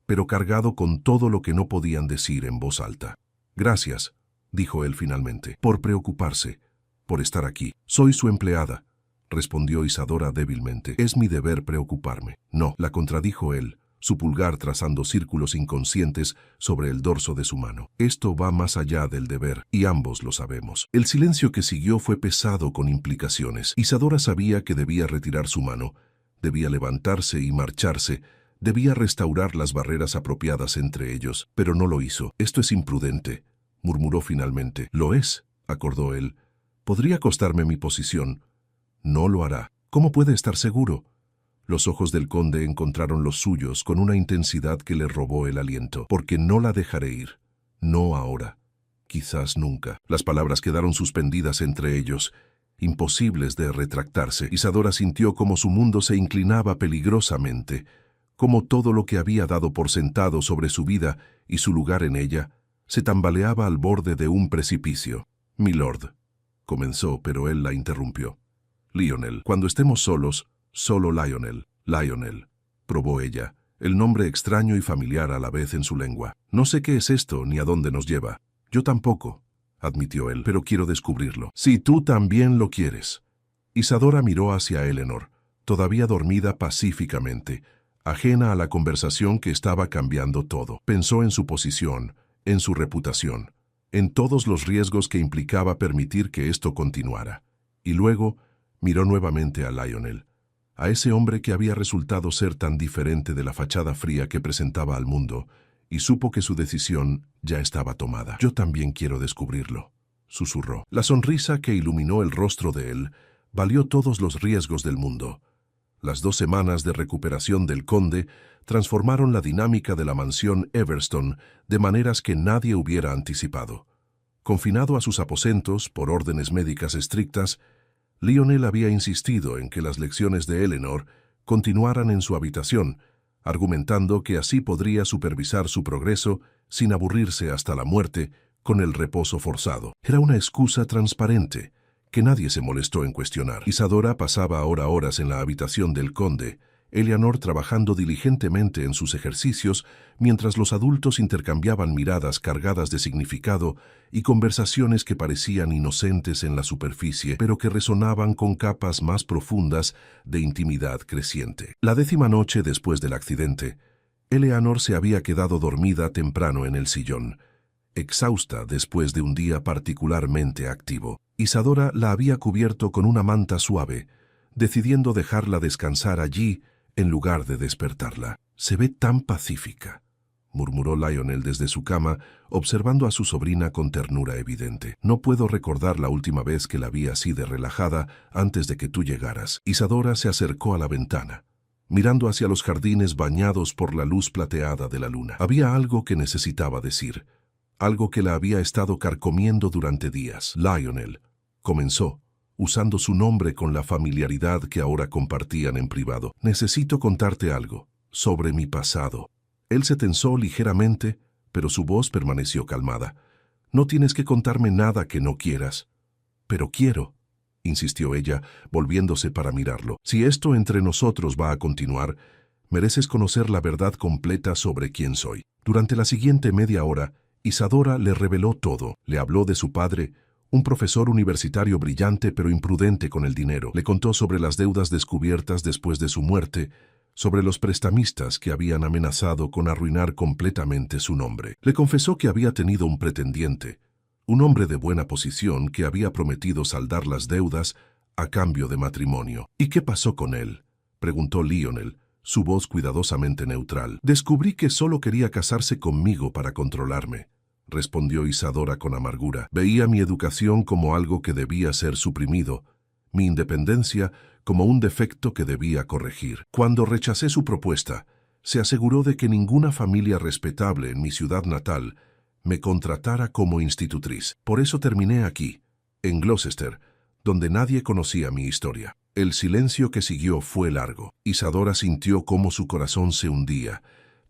pero cargado con todo lo que no podían decir en voz alta. Gracias, dijo él finalmente, por preocuparse, por estar aquí. Soy su empleada, respondió Isadora débilmente. Es mi deber preocuparme. No, la contradijo él, su pulgar trazando círculos inconscientes sobre el dorso de su mano. Esto va más allá del deber, y ambos lo sabemos. El silencio que siguió fue pesado con implicaciones. Isadora sabía que debía retirar su mano, debía levantarse y marcharse, debía restaurar las barreras apropiadas entre ellos, pero no lo hizo. Esto es imprudente, murmuró finalmente. Lo es, acordó él. Podría costarme mi posición. No lo hará. ¿Cómo puede estar seguro? Los ojos del conde encontraron los suyos con una intensidad que le robó el aliento. Porque no la dejaré ir. No ahora. Quizás nunca. Las palabras quedaron suspendidas entre ellos, imposibles de retractarse. Isadora sintió como su mundo se inclinaba peligrosamente, como todo lo que había dado por sentado sobre su vida y su lugar en ella se tambaleaba al borde de un precipicio. «Milord», comenzó, pero él la interrumpió. Lionel. Cuando estemos solos, solo Lionel. Lionel, probó ella, el nombre extraño y familiar a la vez en su lengua. No sé qué es esto ni a dónde nos lleva. Yo tampoco, admitió él, pero quiero descubrirlo. Si tú también lo quieres. Isadora miró hacia Eleanor, todavía dormida pacíficamente, ajena a la conversación que estaba cambiando todo. Pensó en su posición, en su reputación, en todos los riesgos que implicaba permitir que esto continuara. Y luego miró nuevamente a Lionel, a ese hombre que había resultado ser tan diferente de la fachada fría que presentaba al mundo, y supo que su decisión ya estaba tomada. Yo también quiero descubrirlo, susurró. La sonrisa que iluminó el rostro de él valió todos los riesgos del mundo. Las 2 semanas de recuperación del conde transformaron la dinámica de la mansión Everstone de maneras que nadie hubiera anticipado. Confinado a sus aposentos por órdenes médicas estrictas, Lionel había insistido en que las lecciones de Eleanor continuaran en su habitación, argumentando que así podría supervisar su progreso sin aburrirse hasta la muerte con el reposo forzado. Era una excusa transparente, que nadie se molestó en cuestionar. Isadora pasaba ahora horas en la habitación del conde, Eleanor trabajando diligentemente en sus ejercicios, mientras los adultos intercambiaban miradas cargadas de significado y conversaciones que parecían inocentes en la superficie, pero que resonaban con capas más profundas de intimidad creciente. La 10ª noche después del accidente, Eleanor se había quedado dormida temprano en el sillón, exhausta después de un día particularmente activo. Isadora la había cubierto con una manta suave, decidiendo dejarla descansar allí en lugar de despertarla. «Se ve tan pacífica», murmuró Lionel desde su cama, observando a su sobrina con ternura evidente. «No puedo recordar la última vez que la vi así de relajada antes de que tú llegaras». Isadora se acercó a la ventana, mirando hacia los jardines bañados por la luz plateada de la luna. Había algo que necesitaba decir, algo que la había estado carcomiendo durante días. «Lionel», comenzó, usando su nombre con la familiaridad que ahora compartían en privado. «Necesito contarte algo sobre mi pasado». Él se tensó ligeramente, pero su voz permaneció calmada. «No tienes que contarme nada que no quieras». «Pero quiero», insistió ella, volviéndose para mirarlo. «Si esto entre nosotros va a continuar, mereces conocer la verdad completa sobre quién soy». Durante la siguiente media hora, Isadora le reveló todo. Le habló de su padre, un profesor universitario brillante pero imprudente con el dinero. Le contó sobre las deudas descubiertas después de su muerte, sobre los prestamistas que habían amenazado con arruinar completamente su nombre. Le confesó que había tenido un pretendiente, un hombre de buena posición que había prometido saldar las deudas a cambio de matrimonio. «¿Y qué pasó con él?», preguntó Lionel, su voz cuidadosamente neutral. «Descubrí que solo quería casarse conmigo para controlarme», respondió Isadora con amargura. «Veía mi educación como algo que debía ser suprimido, mi independencia como un defecto que debía corregir. Cuando rechacé su propuesta, se aseguró de que ninguna familia respetable en mi ciudad natal me contratara como institutriz. Por eso terminé aquí, en Gloucester, donde nadie conocía mi historia». El silencio que siguió fue largo. Isadora sintió cómo su corazón se hundía,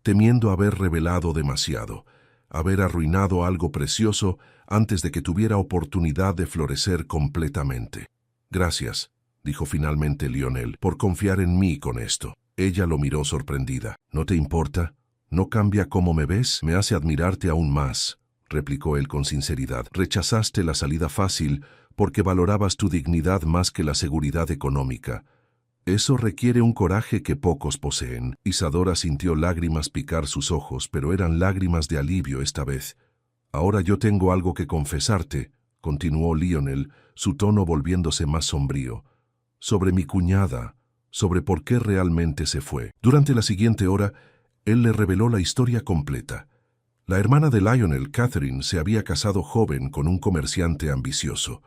temiendo haber revelado demasiado, haber arruinado algo precioso antes de que tuviera oportunidad de florecer completamente. «Gracias», dijo finalmente Lionel, «por confiar en mí con esto». Ella lo miró sorprendida. «¿No te importa? ¿No cambia cómo me ves? Me hace admirarte aún más», replicó él con sinceridad. «Rechazaste la salida fácil porque valorabas tu dignidad más que la seguridad económica. Eso requiere un coraje que pocos poseen». Isadora sintió lágrimas picar sus ojos, pero eran lágrimas de alivio esta vez. «Ahora yo tengo algo que confesarte», continuó Lionel, su tono volviéndose más sombrío. «Sobre mi cuñada, sobre por qué realmente se fue». Durante la siguiente hora, él le reveló la historia completa. La hermana de Lionel, Catherine, se había casado joven con un comerciante ambicioso.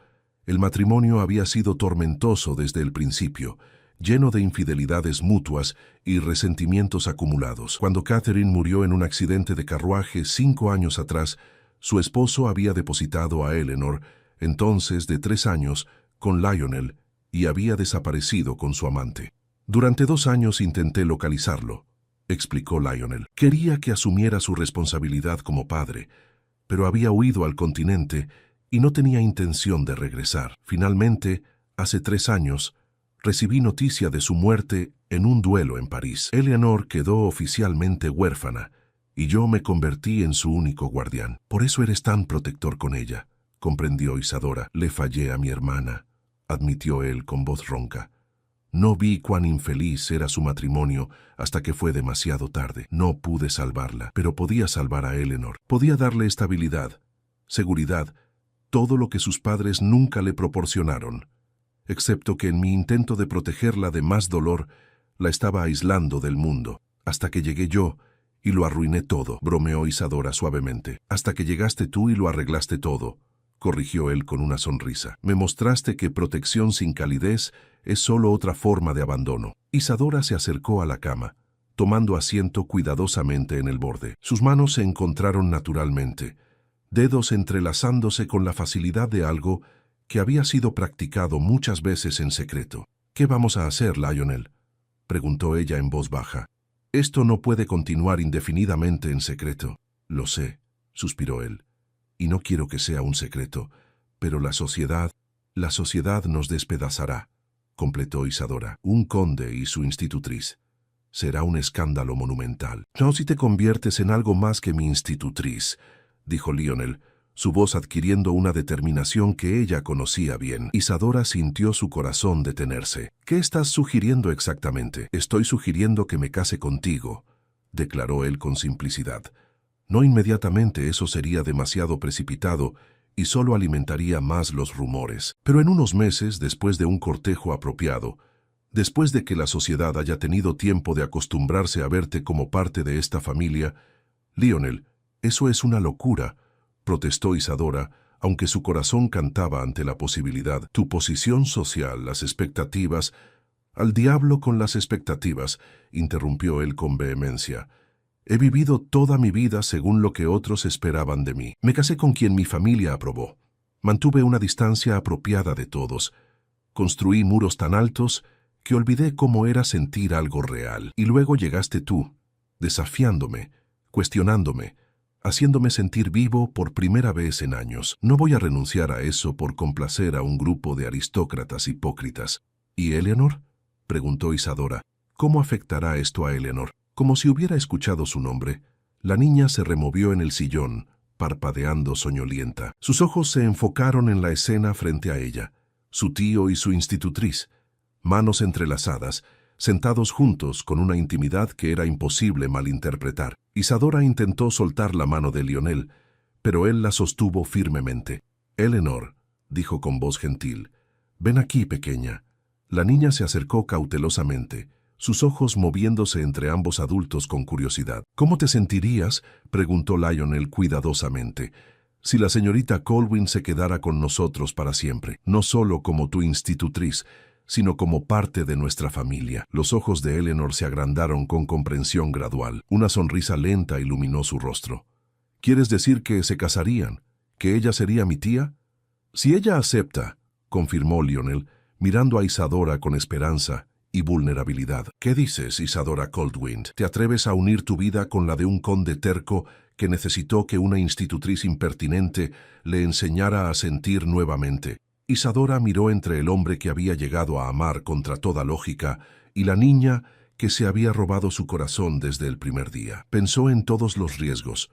El matrimonio había sido tormentoso desde el principio, lleno de infidelidades mutuas y resentimientos acumulados. Cuando Catherine murió en un accidente de carruaje 5 años atrás, su esposo había depositado a Eleanor, entonces de 3 años, con Lionel, y había desaparecido con su amante. «Durante 2 años intenté localizarlo», explicó Lionel. «Quería que asumiera su responsabilidad como padre, pero había huido al continente y no tenía intención de regresar. Finalmente, hace 3 años, Recibí noticia de su muerte en un duelo en París. Eleanor quedó oficialmente huérfana y yo me convertí en su único guardián. Por eso eres tan protector con ella, comprendió Isadora. Le fallé a mi hermana, admitió él con voz ronca. No vi cuán infeliz era su matrimonio hasta que fue demasiado tarde. No pude salvarla, pero podía salvar a Eleanor. Podía darle estabilidad, seguridad, todo lo que sus padres nunca le proporcionaron, excepto que en mi intento de protegerla de más dolor, la estaba aislando del mundo, hasta que llegué yo y lo arruiné todo, bromeó Isadora suavemente. Hasta que llegaste tú y lo arreglaste todo, corrigió él con una sonrisa. Me mostraste que protección sin calidez es solo otra forma de abandono. Isadora se acercó a la cama, tomando asiento cuidadosamente en el borde. Sus manos se encontraron naturalmente, dedos entrelazándose con la facilidad de algo que había sido practicado muchas veces en secreto. ¿Qué vamos a hacer, Lionel?, preguntó ella en voz baja. Esto no puede continuar indefinidamente en secreto. Lo sé, suspiró él, y no quiero que sea un secreto, pero la sociedad nos despedazará, completó Isadora. Un conde y su institutriz. Será un escándalo monumental. No si te conviertes en algo más que mi institutriz, dijo Lionel, su voz adquiriendo una determinación que ella conocía bien. Isadora sintió su corazón detenerse. ¿Qué estás sugiriendo exactamente? Estoy sugiriendo que me case contigo, declaró él con simplicidad. No inmediatamente, eso sería demasiado precipitado y solo alimentaría más los rumores. Pero en unos meses, después de un cortejo apropiado, después de que la sociedad haya tenido tiempo de acostumbrarse a verte como parte de esta familia, Lionel, eso es una locura, protestó Isadora, aunque su corazón cantaba ante la posibilidad. Tu posición social, las expectativas... Al diablo con las expectativas, interrumpió él con vehemencia. He vivido toda mi vida según lo que otros esperaban de mí. Me casé con quien mi familia aprobó. Mantuve una distancia apropiada de todos. Construí muros tan altos que olvidé cómo era sentir algo real. Y luego llegaste tú, desafiándome, cuestionándome, haciéndome sentir vivo por primera vez en años. No voy a renunciar a eso por complacer a un grupo de aristócratas hipócritas. ¿Y Eleanor?, preguntó Isadora. ¿Cómo afectará esto a Eleanor? Como si hubiera escuchado su nombre, la niña se removió en el sillón, parpadeando soñolienta. Sus ojos se enfocaron en la escena frente a ella, su tío y su institutriz, manos entrelazadas, sentados juntos con una intimidad que era imposible malinterpretar. Isadora intentó soltar la mano de Lionel, pero él la sostuvo firmemente. Eleanor, dijo con voz gentil, ven aquí, pequeña. La niña se acercó cautelosamente, sus ojos moviéndose entre ambos adultos con curiosidad. ¿Cómo te sentirías?, preguntó Lionel cuidadosamente, si la señorita Colwyn se quedara con nosotros para siempre, no solo como tu institutriz, sino como parte de nuestra familia. Los ojos de Eleanor se agrandaron con comprensión gradual. Una sonrisa lenta iluminó su rostro. ¿Quieres decir que se casarían? ¿Que ella sería mi tía? Si ella acepta, confirmó Lionel, mirando a Isadora con esperanza y vulnerabilidad. ¿Qué dices, Isadora Coldwind? ¿Te atreves a unir tu vida con la de un conde terco que necesitó que una institutriz impertinente le enseñara a sentir nuevamente? Isadora miró entre el hombre que había llegado a amar contra toda lógica y la niña que se había robado su corazón desde el primer día. Pensó en todos los riesgos,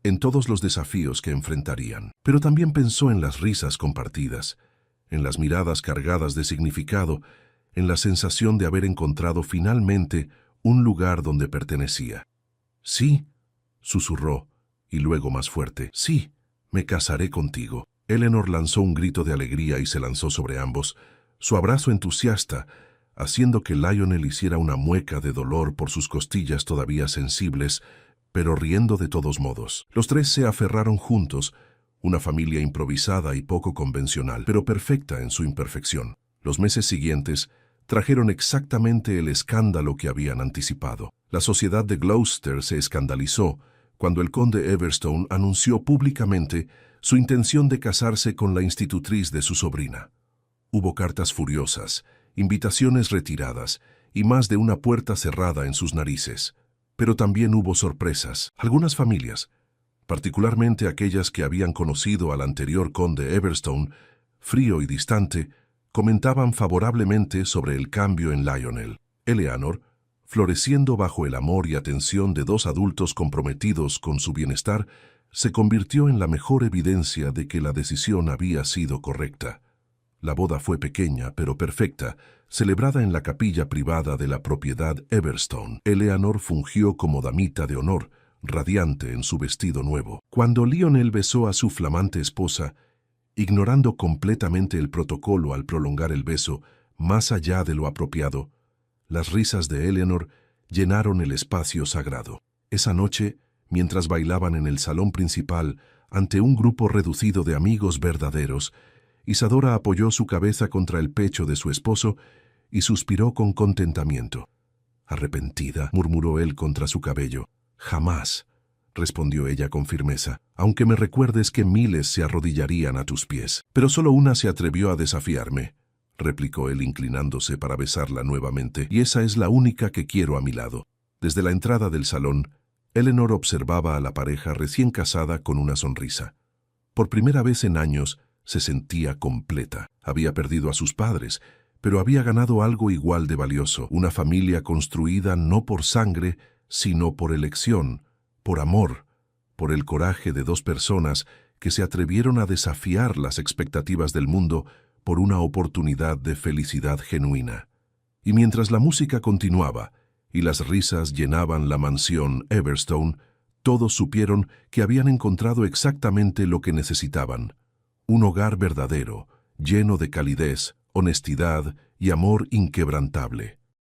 en todos los desafíos que enfrentarían, pero también pensó en las risas compartidas, en las miradas cargadas de significado, en la sensación de haber encontrado finalmente un lugar donde pertenecía. Sí, susurró, y luego más fuerte, sí, me casaré contigo. Eleanor lanzó un grito de alegría y se lanzó sobre ambos, su abrazo entusiasta, haciendo que Lionel hiciera una mueca de dolor por sus costillas todavía sensibles, pero riendo de todos modos. Los tres se aferraron juntos, una familia improvisada y poco convencional, pero perfecta en su imperfección. Los meses siguientes trajeron exactamente el escándalo que habían anticipado. La sociedad de Gloucester se escandalizó cuando el conde Everstone anunció públicamente su intención de casarse con la institutriz de su sobrina. Hubo cartas furiosas, invitaciones retiradas y más de una puerta cerrada en sus narices. Pero también hubo sorpresas. Algunas familias, particularmente aquellas que habían conocido al anterior conde Everstone, frío y distante, comentaban favorablemente sobre el cambio en Lionel. Eleanor, floreciendo bajo el amor y atención de dos adultos comprometidos con su bienestar, se convirtió en la mejor evidencia de que la decisión había sido correcta. La boda fue pequeña pero perfecta, celebrada en la capilla privada de la propiedad Everstone. Eleanor fungió como damita de honor, radiante en su vestido nuevo. Cuando Lionel besó a su flamante esposa, ignorando completamente el protocolo al prolongar el beso, más allá de lo apropiado, las risas de Eleanor llenaron el espacio sagrado. Esa noche, mientras bailaban en el salón principal ante un grupo reducido de amigos verdaderos, Isadora apoyó su cabeza contra el pecho de su esposo y suspiró con contentamiento. «Arrepentida», murmuró él contra su cabello. «Jamás», respondió ella con firmeza, «aunque me recuerdes que miles se arrodillarían a tus pies». «Pero solo una se atrevió a desafiarme», replicó él inclinándose para besarla nuevamente, «y esa es la única que quiero a mi lado». Desde la entrada del salón, Eleanor observaba a la pareja recién casada con una sonrisa. Por primera vez en años se sentía completa. Había perdido a sus padres, pero había ganado algo igual de valioso, una familia construida no por sangre, sino por elección, por amor, por el coraje de dos personas que se atrevieron a desafiar las expectativas del mundo por una oportunidad de felicidad genuina. Y mientras la música continuaba y las risas llenaban la mansión Everstone, todos supieron que habían encontrado exactamente lo que necesitaban: un hogar verdadero, lleno de calidez, honestidad y amor inquebrantable.